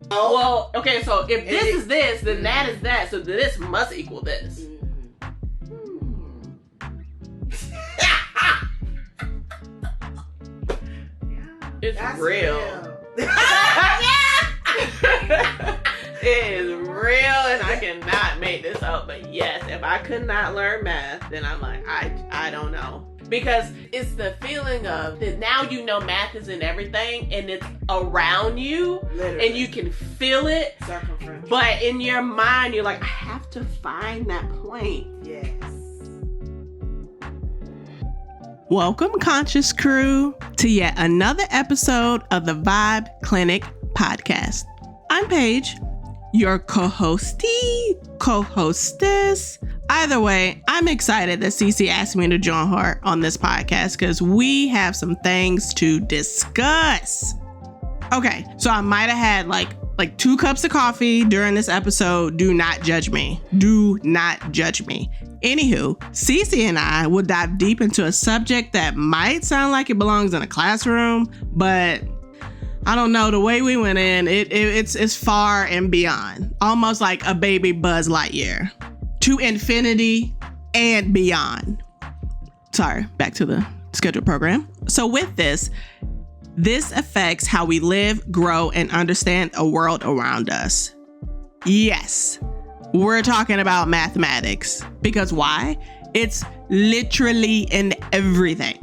Well, okay, so if this is this, then that is that. So this must equal this. It's real. It is real, and I cannot make this up. But yes, if I could not learn math, then I'm like, I don't know. Because it's the feeling of that now you know math is in everything and it's around you. Literally. And you can feel it. But in your mind, you're like, I have to find that point. Yes. Welcome, Conscious Crew, to yet another episode of the Vibe Clinic podcast. I'm Paige, your co-hostess. Either way, I'm excited that Cece asked me to join her on this podcast because we have some things to discuss. Okay, so I might have had like 2 cups of coffee during this episode. Do not judge me. Do not judge me. Anywho, Cece and I will dive deep into a subject that might sound like it belongs in a classroom, but I don't know. The way we went in, it's far and beyond. Almost like a baby Buzz Lightyear. To infinity and beyond. Sorry, back to the scheduled program. So with this affects how we live, grow, and understand a world around us. Yes, we're talking about mathematics. Because why? It's literally in everything.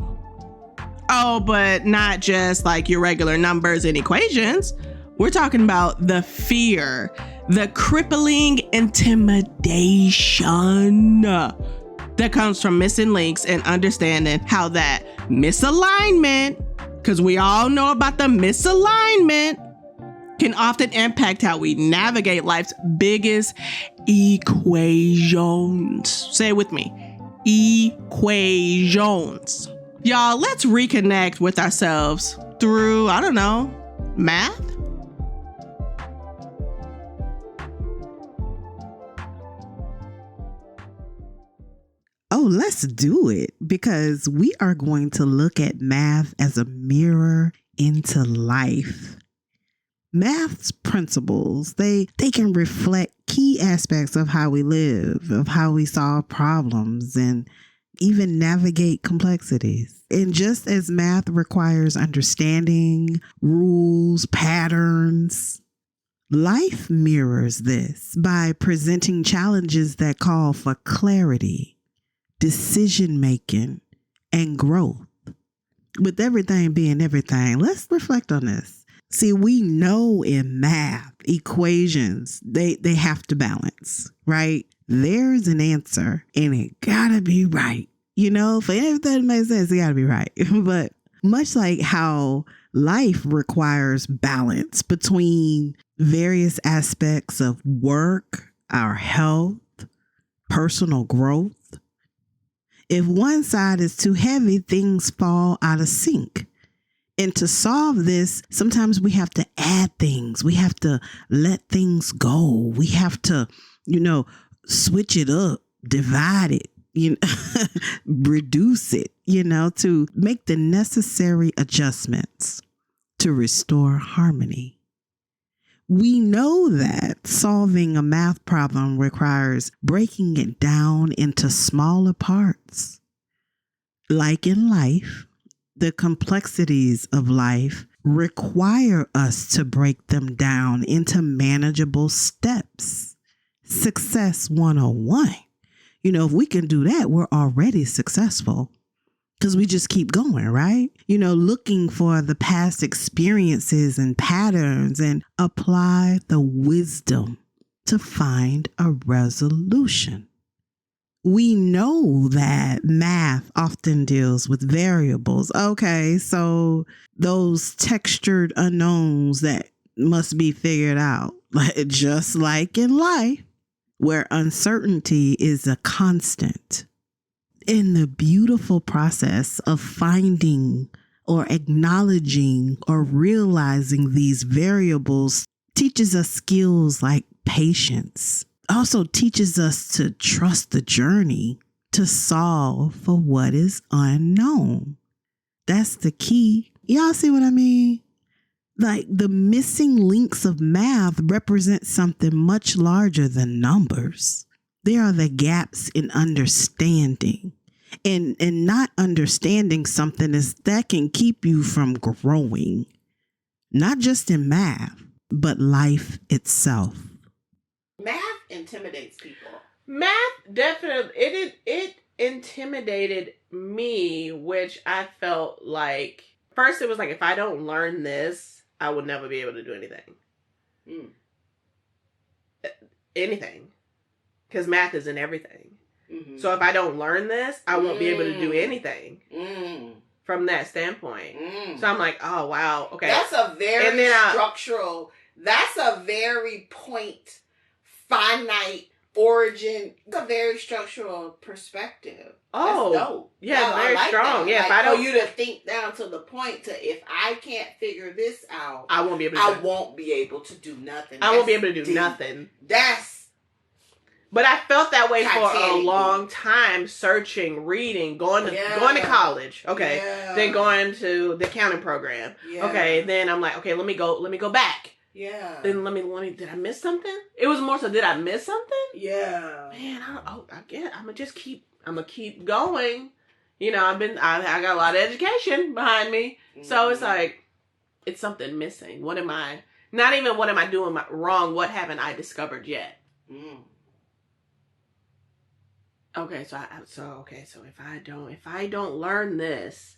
Oh, but not just like your regular numbers and equations. We're talking about the fear, the crippling intimidation that comes from missing links and understanding how that misalignment, because we all know about the misalignment, can often impact how we navigate life's biggest equations. Say it with me. Equations. Y'all, let's reconnect with ourselves through, I don't know, math? Oh, let's do it, because we are going to look at math as a mirror into life. Math's principles, they can reflect key aspects of how we live, of how we solve problems, and even navigate complexities. And just as math requires understanding, rules, patterns, life mirrors this by presenting challenges that call for clarity, decision-making, and growth. With everything being everything, let's reflect on this. See, we know in math, equations, they have to balance, right? There's an answer and it gotta be right. You know, for everything to make sense, it gotta be right. But much like how life requires balance between various aspects of work, our health, personal growth, if one side is too heavy, things fall out of sync. And to solve this, sometimes we have to add things. We have to let things go. We have to, switch it up, divide it, reduce it, to make the necessary adjustments to restore harmony. We know that solving a math problem requires breaking it down into smaller parts. Like in life, the complexities of life require us to break them down into manageable steps. Success 101. If we can do that, we're already successful. Because we just keep going, right? Looking for the past experiences and patterns and apply the wisdom to find a resolution. We know that math often deals with variables. Okay, so those textured unknowns that must be figured out, just like in life, where uncertainty is a constant. In the beautiful process of finding or acknowledging or realizing these variables teaches us skills like patience. Also teaches us to trust the journey, to solve for what is unknown. That's the key. Y'all see what I mean? Like the missing links of math represent something much larger than numbers. They are the gaps in understanding. And not understanding something is that can keep you from growing. Not just in math, but life itself. Math intimidates people. Math definitely, it intimidated me, which I felt like, first it was like, if I don't learn this, I would never be able to do anything. Anything. Because math is in everything. Mm-hmm. So if I don't learn this, I won't be able to do anything from that standpoint. So I'm like, oh, wow. Okay. That's a very structural, that's a very point, finite origin. It's a very structural perspective. Oh, that's dope. Yeah, very strong. That. Yeah, like, if I don't, for you to think down to the point to, if I can't figure this out, I won't be able to do nothing. I won't be able to do nothing. But I felt that way for a long time, searching, reading, going to college. Okay. Yeah. Then going to the accounting program. Yeah. Okay. Then I'm like, okay, let me go back. Yeah. Then let me, did I miss something? It was more so, did I miss something? Yeah. Man, I get, I'm gonna keep going. You know, I got a lot of education behind me. Mm-hmm. So it's like, it's something missing. Not even what am I doing wrong? What haven't I discovered yet? Okay, so if I don't learn this,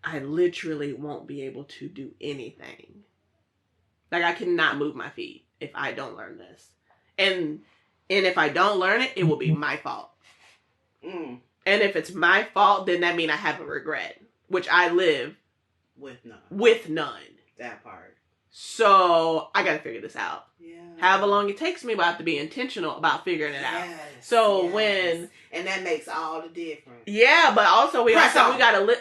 I literally won't be able to do anything. Like, I cannot move my feet if I don't learn this. And if I don't learn it, it will be my fault. And if it's my fault, then that means I have a regret, which I live with none. That part. So I gotta figure this out. Yeah. However long it takes me, but I have to be intentional about figuring it out. So when, and that makes all the difference. Yeah, but also we gotta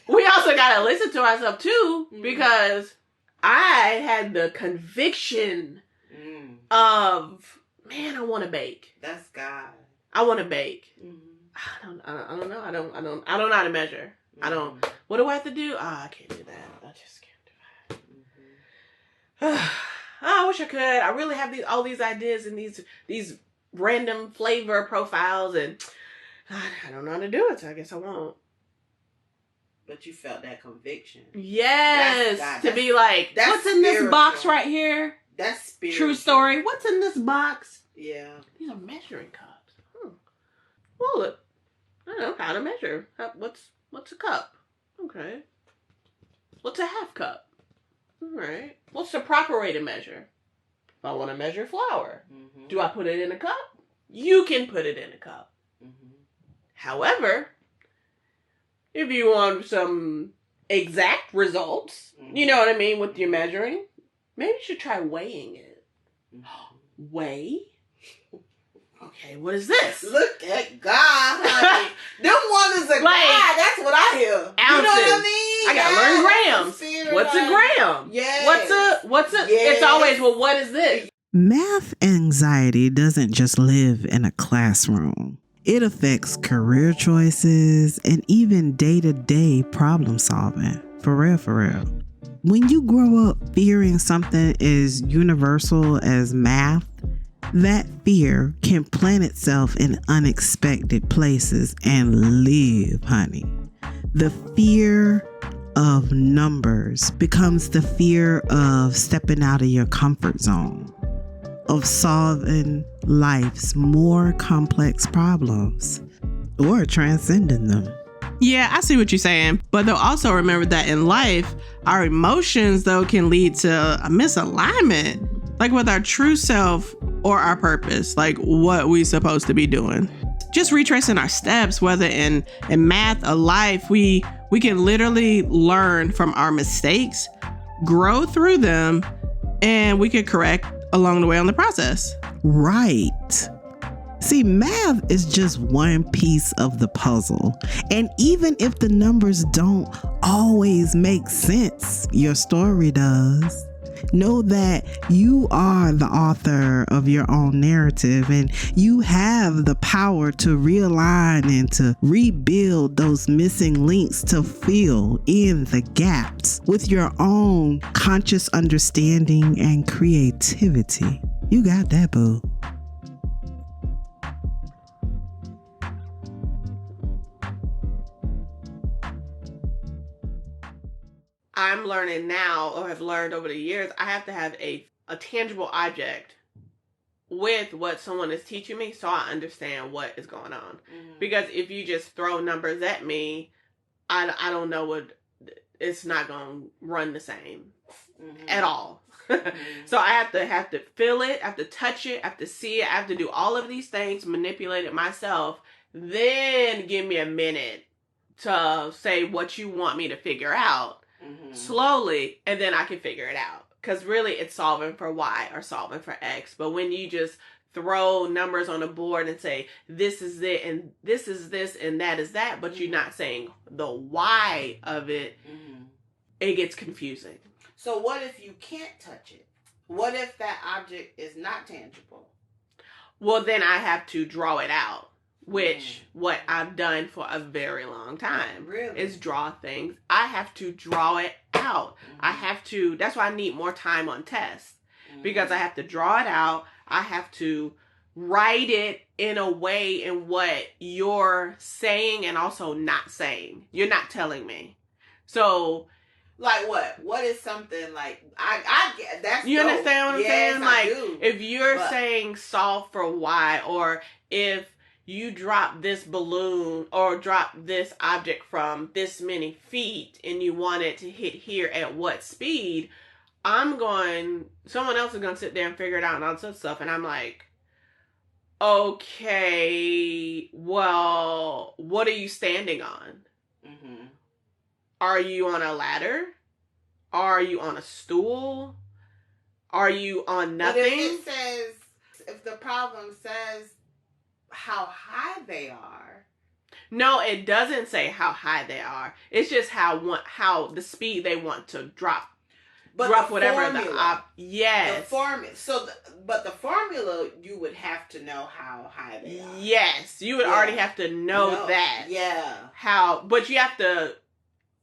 we also gotta listen to ourselves too, because I had the conviction of, man, I want to bake. That's God. I want to bake. I don't know. I don't know how to measure. What do I have to do? I can't do that. I just can't do that. I wish I could. I really have all these ideas and these random flavor profiles, and I don't know how to do it, so I guess I won't. But you felt that conviction. Yes. To be like, what's in this box right here? That's spiritual. True story. What's in this box? Yeah. These are measuring cups. Well, look, I don't know how to measure. What's a cup? Okay. What's a half cup? All right. What's the proper way to measure? If I want to measure flour, do I put it in a cup? You can put it in a cup. However, if you want some exact results, you know what I mean, with your measuring, maybe you should try weighing it. Weigh? Okay, what is this? Look at God, honey. Them wonders of God, that's what I hear. Ounces. You know what I mean? I gotta learn grams. What's a gram? Yes. What's a, it's always, well, what is this? Math anxiety doesn't just live in a classroom. It affects career choices and even day-to-day problem solving. For real, for real. When you grow up fearing something as universal as math, that fear can plant itself in unexpected places and live, honey. The fear of numbers becomes the fear of stepping out of your comfort zone, of solving life's more complex problems, or transcending them. Yeah, I see what you're saying. But they'll also remember that in life, our emotions, though, can lead to a misalignment, like with our true self or our purpose, like what we supposed to be doing. Just retracing our steps, whether in math or life, we can literally learn from our mistakes, grow through them, and we can correct along the way on the process. Right. See, math is just one piece of the puzzle. And even if the numbers don't always make sense, your story does. Know that you are the author of your own narrative, and you have the power to realign and to rebuild those missing links, to fill in the gaps with your own conscious understanding and creativity. You got that, boo. I'm learning now, or have learned over the years, I have to have a tangible object with what someone is teaching me so I understand what is going on. Mm-hmm. Because if you just throw numbers at me, I don't know what, it's not going to run the same at all. So I have to feel it, I have to touch it, I have to see it, I have to do all of these things, manipulate it myself, then give me a minute to say what you want me to figure out. Slowly, and then I can figure it out. Because really, it's solving for Y or solving for X. But when you just throw numbers on a board and say, this is it, and this is this, and that is that, but you're not saying the why of it, it gets confusing. So what if you can't touch it? What if that object is not tangible? Well, then I have to draw it out. Which, what I've done for a very long time, really, is draw things. I have to draw it out. I have to, that's why I need more time on tests. Because I have to draw it out. I have to write it in a way in what you're saying and also not saying. You're not telling me. So, like what? What is something like, I get, that's you dope. Understand what I'm saying? Like, if you're saying solve for Y, or if you drop this balloon or drop this object from this many feet and you want it to hit here at what speed, someone else is going to sit there and figure it out and all this stuff. And I'm like, okay, well, what are you standing on? Are you on a ladder? Are you on a stool? Are you on nothing? But if the problem says how high they are. No, it doesn't say how high they are. It's just how the speed they want to drop. But drop the whatever formula, yes. The formula. But the formula, you would have to know how high they are. Yes, you would already have to know that. Yeah. But you have to,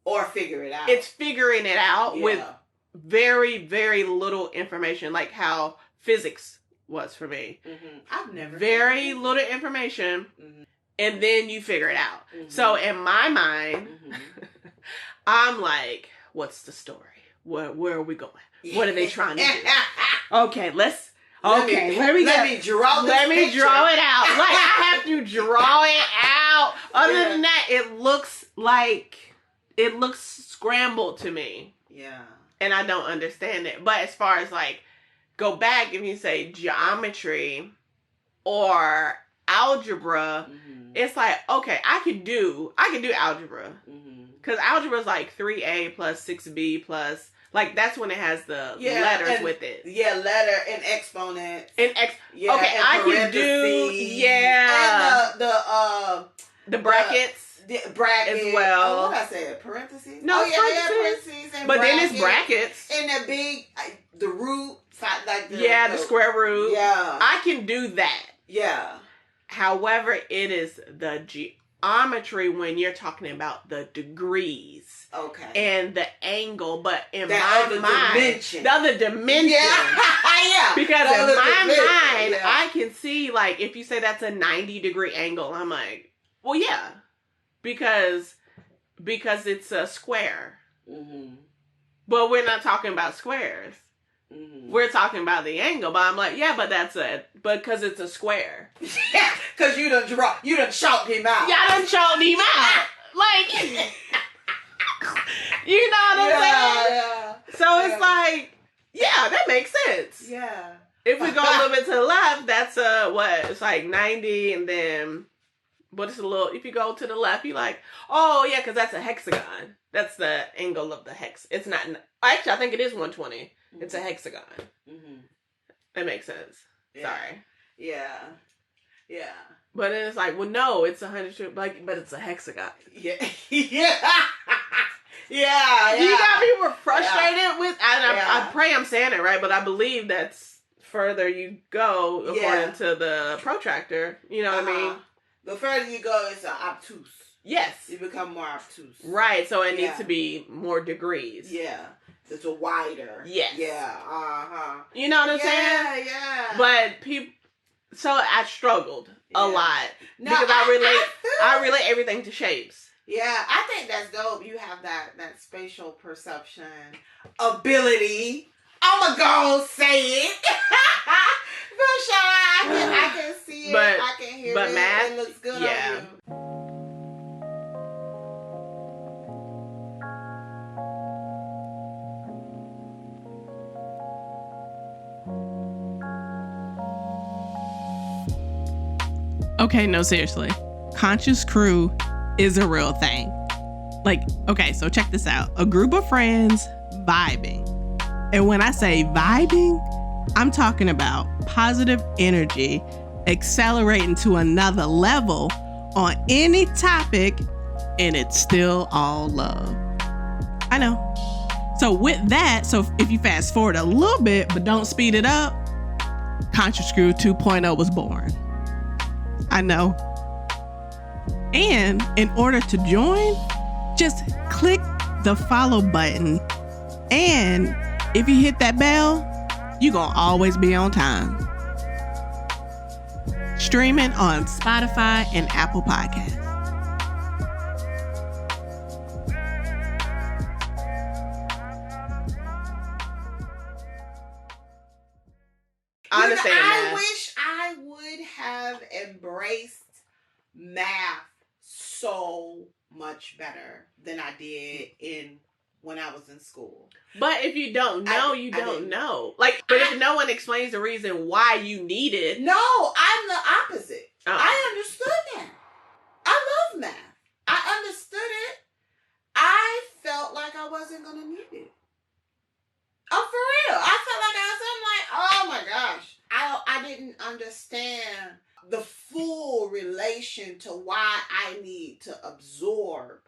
or figure it out. It's figuring it out with very, very little information, like how physics was for me. I've never very little information, and then you figure it out. So in my mind, I'm like, what's the story? Where are we going? What are they trying to do? Okay, let me draw it out. Like, I have to draw it out. Other than that, it looks scrambled to me. Yeah. And I don't understand it. But as far as like, go back, if you say geometry or algebra, it's like, okay, I can do algebra. Because algebra is like 3a plus 6b plus, like, that's when it has the letters with it. Yeah, letter and exponents. Okay, I can do, and the brackets. The bracket as well. Oh, what I said? Parentheses? No, parentheses and but brackets. Then it's brackets. And the big, the root, like the square root. Yeah. I can do that. Yeah. However, it is the geometry when you're talking about the degrees. Okay. And the angle, but in the my mind, the other dimension. Yeah. Because in my mind, I can see, like, if you say that's a 90-degree angle, I'm like, well, yeah. Because it's a square. But we're not talking about squares. We're talking about the angle. But I'm like, yeah, but because it's a square. Yeah, because you done chalked him out. Yeah, I done chalked him out. Like, you know what I'm saying? Yeah. So it's like, yeah, that makes sense. Yeah. If we go a little bit to the left, that's it's like 90, and then, but it's a little, if you go to the left, you're like, oh yeah, because that's a hexagon. That's the angle of the hex. It's not, actually, I think it is 120. It's a hexagon. That makes sense. Yeah. Sorry. Yeah. Yeah. But then it's like, well, no, it's 100, like, but it's a hexagon. Yeah. Yeah. Yeah. You got people frustrated with. Yeah. I pray I'm saying it right, but I believe that's further you go according to the protractor. You know what I mean? The further you go, it's obtuse. Yes. You become more obtuse. Right. So it needs to be more degrees. Yeah. It's a wider. Yes. Yeah. You know what I'm saying? Yeah. But people. So I struggled a lot because I relate everything to shapes. Yeah, I think that's dope. You have that spatial perception ability. I'ma go say it. For sure, I can see it. I can hear it. Math, it looks good on you. Okay, no, seriously. Conscious crew is a real thing. Like, okay, so check this out. A group of friends vibing. And when I say vibing, I'm talking about positive energy accelerating to another level on any topic, and it's still all love. I know. So with that, if you fast forward a little bit, but don't speed it up, Conscious Crew 2.0 was born. I know. And in order to join, just click the follow button. And if you hit that bell, you're going to always be on time. Streaming on Spotify and Apple Podcasts. I wish I would have embraced math so much better than I did when I was in school. But if you don't know, you don't know. But if no one explains the reason why you need it. No, I'm the opposite. Oh. I understood that. I love math. I understood it. I felt like I wasn't going to need it. Oh, for real. I felt like I'm like, oh my gosh. I didn't understand the full relation to why I need to absorb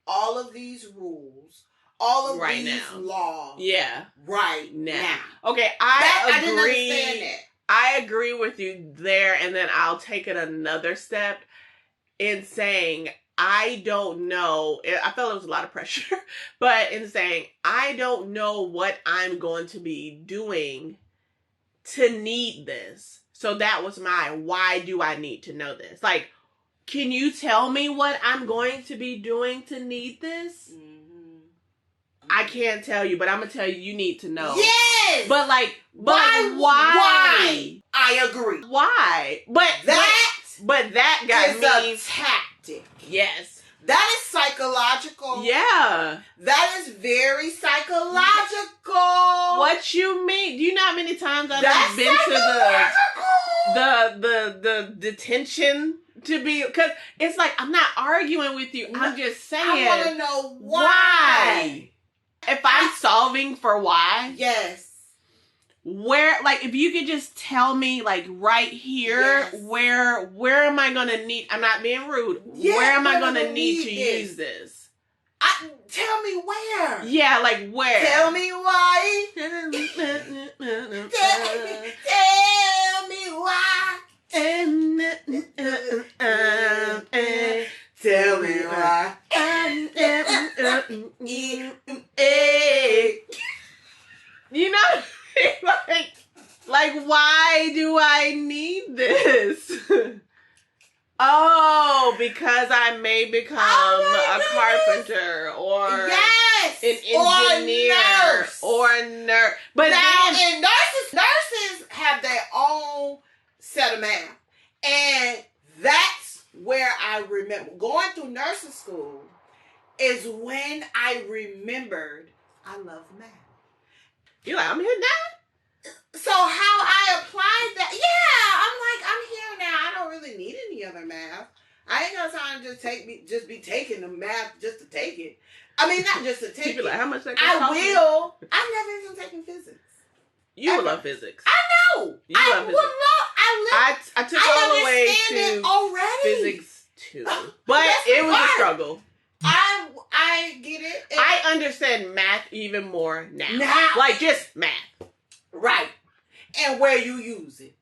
all of these rules, all of these laws. Yeah. Right now. Okay, I agree. I didn't understand that. I agree with you there, and then I'll take it another step in saying I don't know. I felt it was a lot of pressure, but in saying I don't know what I'm going to be doing to need this. So that was my why do I need to know this? Like, can you tell me what I'm going to be doing to need this? Mm-hmm. I can't tell you, but I'm going to tell you, you need to know. Yes! But why? Why? I agree. Why? But that got me. A tactic. Yes. That is psychological. Yeah. That is very psychological. What you mean? Do you know how many times I've been to the detention to be, because it's like, I'm not arguing with you. I'm just saying. I want to know why. If I'm solving for why. Yes. Where, if you could just tell me, right here, where am I going to need, I'm not being rude. Yeah, where am I going to need to use this? Tell me where. Yeah, where? Tell me why. Tell me why. Tell me why. You know? Why do I need this? Oh, because I may become a carpenter or an engineer or a nurse. But now, and nurses have their own set of math, and that's where I remember going through nursing school. Is when I remembered I love math. You're like, I'm here now? So how I applied that, I'm here now. I don't really need any other math. I ain't got time to just be taking the math just to take it. I mean, not just to take it. Like, how much that I will. I've never even taken physics. You would love physics. I know. I would love. I took all the way to physics too, but it was a struggle. I I get it. I understand math even more now. Like, just math. Right. And where you use it.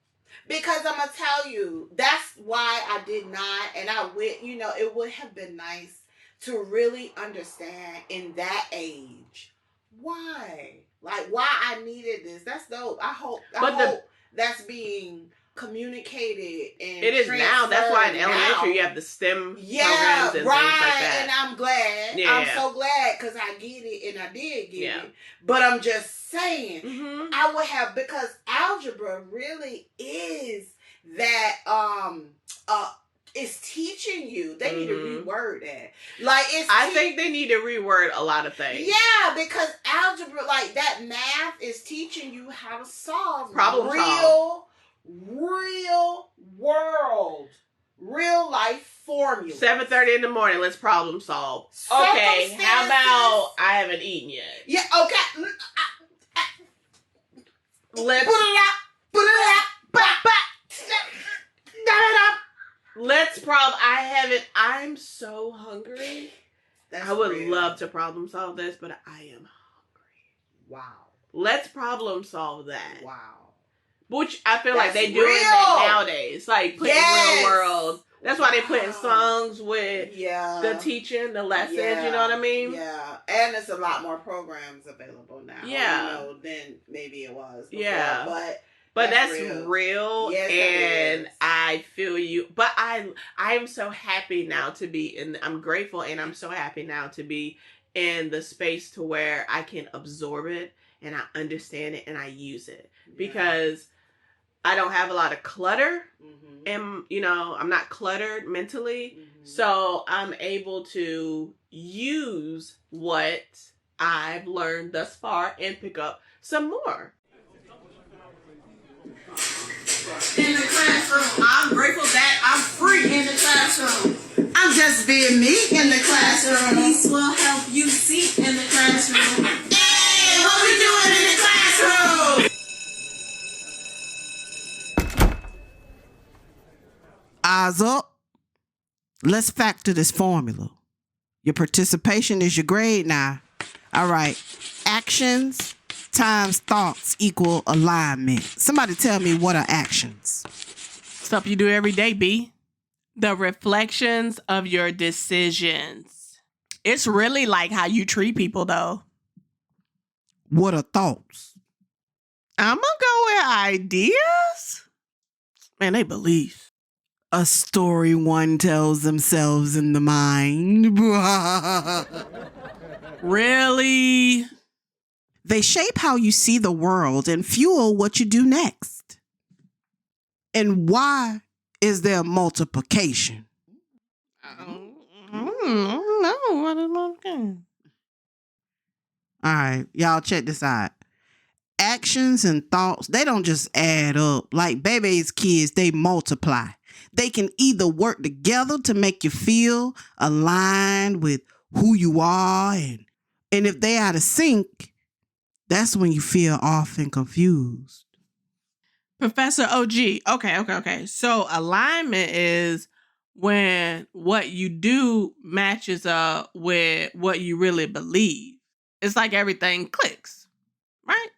Because I'm going to tell you, that's why I did not, and I would, it would have been nice to really understand in that age why. Like, why I needed this. That's dope. I hope that's being communicated and it is now. That's why in elementary you have the STEM programs and things like that. And I'm glad. Yeah. I'm so glad because I get it and I did get it. But I'm just saying, I would have, because algebra really is that it's teaching you. They need to reword that. Like I think they need to reword a lot of things. Yeah, because algebra, like that math is teaching you how to solve real world, real life formulas. 7:30 in the morning. Let's problem solve. Okay, how about I haven't eaten yet? Yeah. Okay. Let's put it up. Let's I'm so hungry. I would love to problem solve this, but I am hungry. Wow. Let's problem solve that. Wow. Which I feel like they do that nowadays. Like put in real world. That's why they put in songs with the teaching, the lessons, you know what I mean? Yeah. And there's a lot more programs available now. Yeah. Than maybe it was before. Yeah. But that's real, yes, and I feel you. But I am so happy now to be I'm grateful, and I'm so happy now to be in the space to where I can absorb it, and I understand it, and I use it. Because I don't have a lot of clutter, and, I'm not cluttered mentally, so I'm able to use what I've learned thus far and pick up some more. In the classroom, I'm grateful that I'm free in the classroom. I'm just being me in the classroom. Peace will help you see in the classroom. Hey, what we doing in the classroom? Eyes up. Let's factor this formula. Your participation is your grade now. All right. Actions times thoughts equal alignment. Somebody tell me, what are actions? Stuff you do every day, B. The reflections of your decisions. It's really like how you treat people, though. What are thoughts? I'm gonna go with ideas. Man, they believe. A story one tells themselves in the mind. Really? They shape how you see the world and fuel what you do next. And why is there multiplication? I don't know. What is multiplication? All right, y'all check this out. Actions and thoughts, they don't just add up. Like baby's kids, they multiply. They can either work together to make you feel aligned with who you are, and if they out of sync, that's when you feel off and confused. Professor OG. Okay. So alignment is when what you do matches up with what you really believe. It's like everything clicks, right?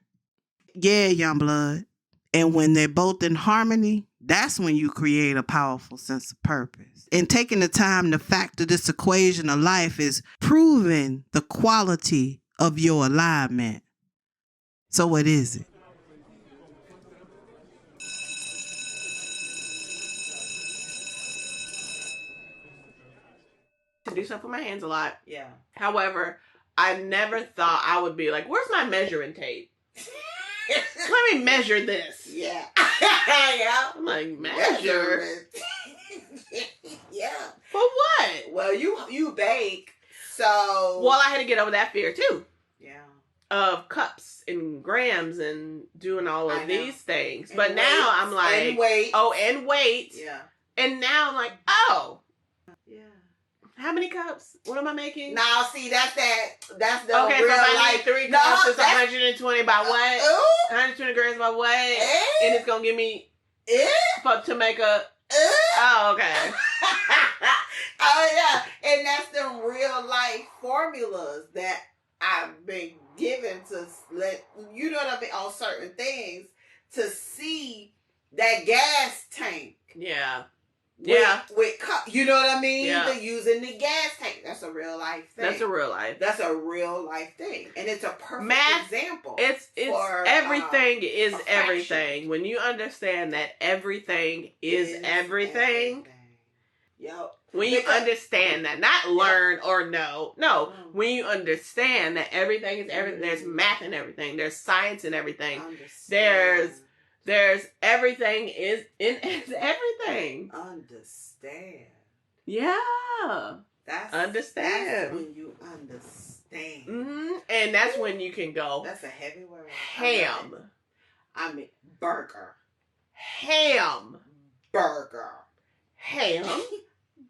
Yeah, young blood. And when they're both in harmony, that's when you create a powerful sense of purpose. And taking the time to factor this equation of life is proving the quality of your alignment. So what is it? To do stuff with my hands a lot. Yeah. However, I never thought I would be like, where's my measuring tape? Let me measure this. Yeah. Yeah. I'm like, measure? Yeah. For what? Well, you bake, so... Well, I had to get over that fear, too. Yeah. Of cups and grams and doing all of these things. And but now I'm like... And weight. Oh, and weight. Yeah. And now I'm like, oh. Yeah. How many cups? What am I making? Now, see, that's the okay, real so if I life. need 3 cups, it's 120 by what? Ooh. 120 grams by what? And it's going to give me... to make a... Oh, Oh, okay. yeah. And that's the real life formulas that I've been given to let, you know what I mean, on certain things to see that gas tank. Yeah. With you know what I mean? Yeah. They're using the gas tank. That's a real life thing. That's a real life. That's a real life thing. And it's a perfect Math, example. It's for, everything is a everything. When you understand that everything is everything. Yep. When you understand that, not learn or know. No, when you understand that everything is everything, there's math in everything, there's science in everything, there's everything is everything. Understand. Yeah. That's when you understand. Mm-hmm. And that's when you can go. That's a heavy word. Ham. I mean, burger. Ham. Burger. Ham.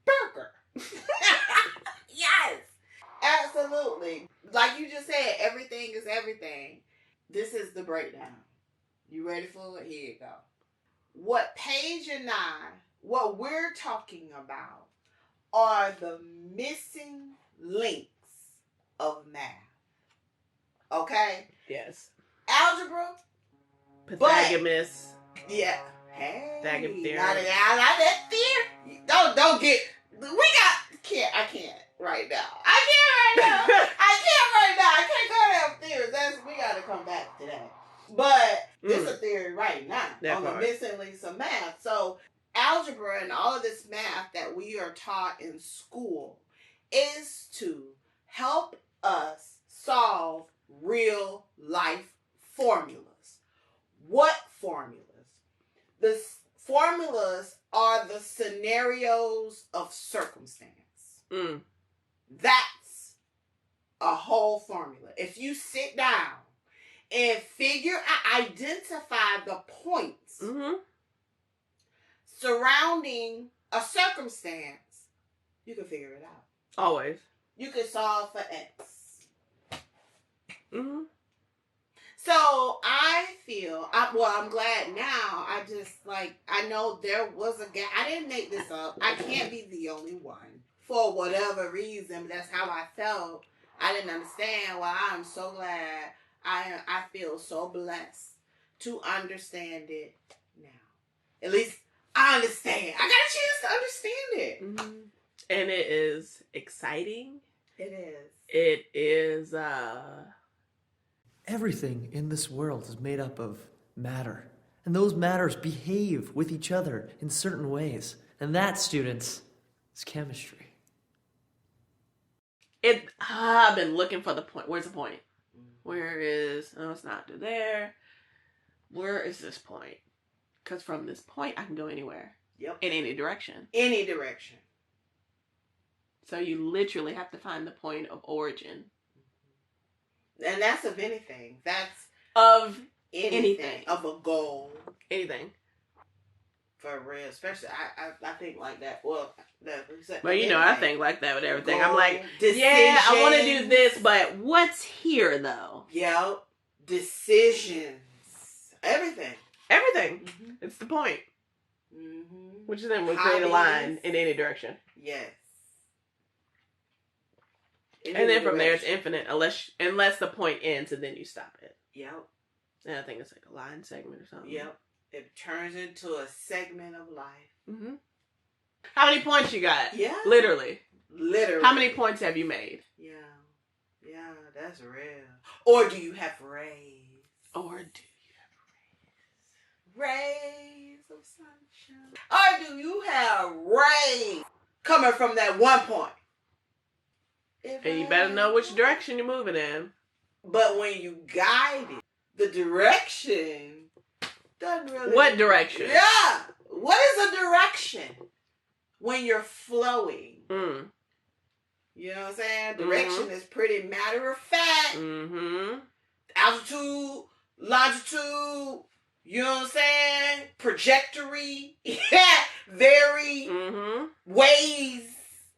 Burger. Yes. Absolutely. Like you just said, everything is everything. This is the breakdown. You ready for it? Here you go. What Paige and I, what we're talking about are the missing links of math. Okay? Yes. Algebra. Pythagoras. Yeah. Hey. Pythagoras theorem. Not that theory. Don't get. I can't right now. I can't go down theories. We got to come back to that. But this is a theory right now on the missing links of math. So algebra and all of this math that we are taught in school is to help us solve real life formulas. What formulas? The formulas are the scenarios of circumstance. That's a whole formula. If you sit down and identify the points surrounding a circumstance, you can figure it out. Always. You can solve for X. So I feel, I'm glad now. I know there was a gap. I didn't make this up. I can't be the only one. For whatever reason, that's how I felt. I didn't understand. Well, I'm so glad. I feel so blessed to understand it now. At least I understand. I got a chance to understand it. And it is exciting. It is. It is, Everything in this world is made up of matter. And those matters behave with each other in certain ways. And that, students, is chemistry. I've been looking for the point. Where's the point? Where is... Oh, it's not there. Where is this point? Because from this point, I can go anywhere. Yep. In any direction. Any direction. So you literally have to find the point of origin. And that's of anything. That's of anything. Of a goal. Anything. For real. Especially, I think like that. Well, you know, I think like that with everything. Goal, I'm like, decision. Yeah, I want to do this, but what's here, though? Yep. Decisions. Everything. Everything. It's the point. Which then will create a line in any direction. Yes. And then from there, it's infinite, unless the point ends and then you stop it. Yep. And I think it's like a line segment or something. Yep. It turns into a segment of life. How many points you got? Yeah. Literally. How many points have you made? Yeah. Yeah, that's real. Or do you have rays? Rays of sunshine. Or do you have rays coming from that one point? And you better know which direction you're moving in. But when you guide it, the direction doesn't really... What direction? Yeah. What is a direction? When you're flowing. You know what I'm saying? Direction is pretty matter of fact. Altitude, longitude, you know what I'm saying? Trajectory. Very ways-ish.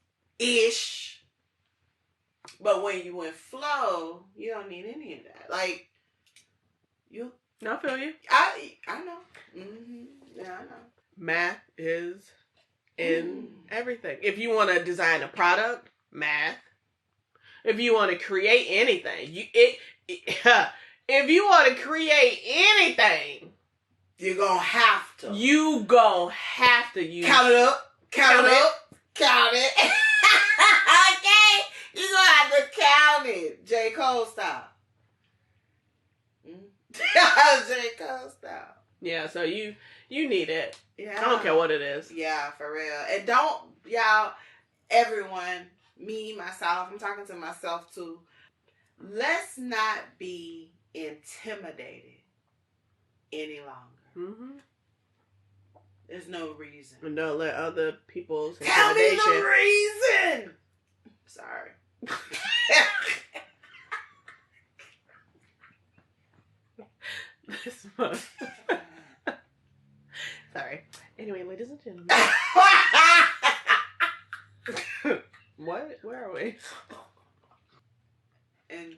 But when you in flow, you don't need any of that. Like, I feel you. I know. Yeah, I know. Math is in everything. If you want to design a product, math. If you want to create anything, if you want to create anything, you're gonna have to. You gonna have to use. Count it up. Count it. Okay, you gonna have to count it. J. Cole style. J. Cole style. Yeah, so you need it. Yeah. I don't care what it is. Yeah, for real. And don't, y'all, everyone, me, myself, I'm talking to myself too. Let's not be intimidated any longer. Mm-hmm. There's no reason. And don't let other people's Tell me intimidation. the reason. Sorry. Sorry. Anyway, ladies and gentlemen. What? Where are we?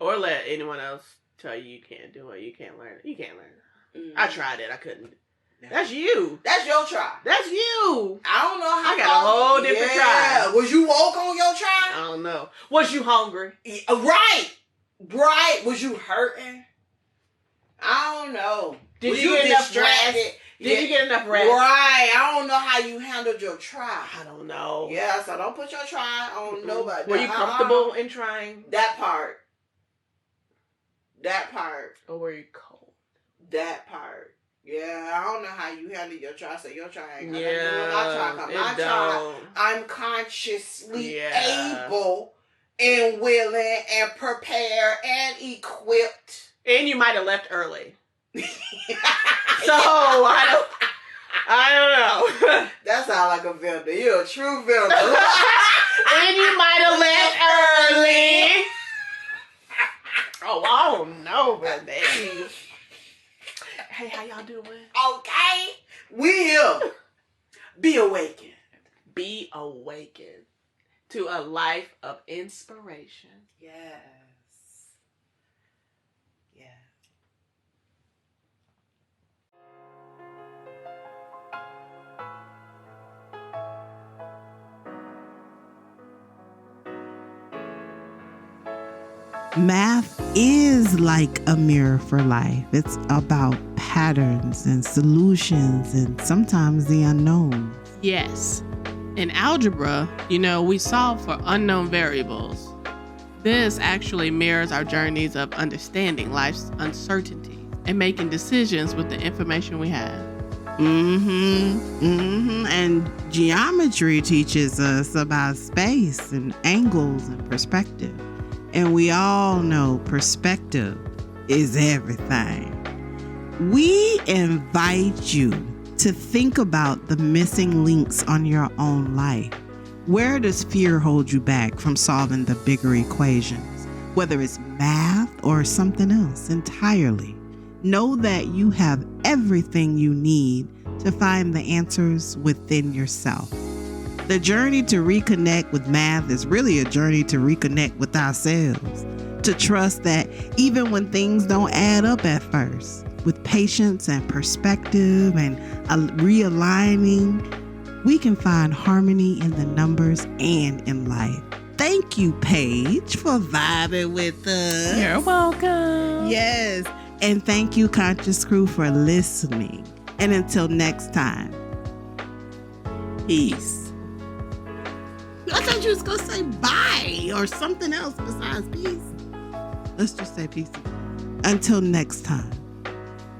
Or let anyone else tell you can't do it. You can't learn it. You can't learn it. Mm. I tried it. I couldn't. That's you. That's your try. That's you. I don't know how. I got a whole different try. Was you woke on your try? I don't know. Was you hungry? Right. Was you hurting? I don't know. Did you get enough rest? Did you get enough rest? Right. I don't know how you handled your try. I don't know. Yeah, so don't put your try on nobody. Were you comfortable in trying? That part. Or were you cold? That part. Yeah, I don't know how you handle your try. So your try ain't gonna my try. I'm consciously able and willing and prepared and equipped. And you might have left early. So I don't know. That sounds like a vendor. You're a true vendor. And you might have left early. Oh, I don't know, but baby. Hey, how y'all doing? Okay. We here. Be awakened. Be awakened to a life of inspiration. Yes. Yeah. Math is like a mirror for life. It's about patterns and solutions and sometimes the unknown. Yes. In algebra, we solve for unknown variables. This actually mirrors our journeys of understanding life's uncertainty and making decisions with the information we have. And geometry teaches us about space and angles and perspective. And we all know perspective is everything. We invite you to think about the missing links on your own life. Where does fear hold you back from solving the bigger equations? Whether it's math or something else entirely. Know that you have everything you need to find the answers within yourself. The journey to reconnect with math is really a journey to reconnect with ourselves, to trust that even when things don't add up at first, with patience and perspective and realigning, we can find harmony in the numbers and in life. Thank you, Paige, for vibing with us. You're welcome. Yes. And thank you, Conscious Crew, for listening. And until next time, peace. I thought you was going to say bye or something else besides peace. Let's just say peace. Until next time.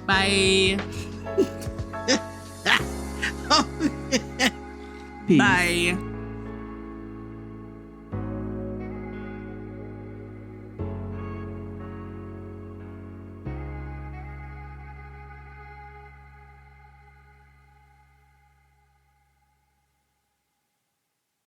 Bye. Peace. Bye.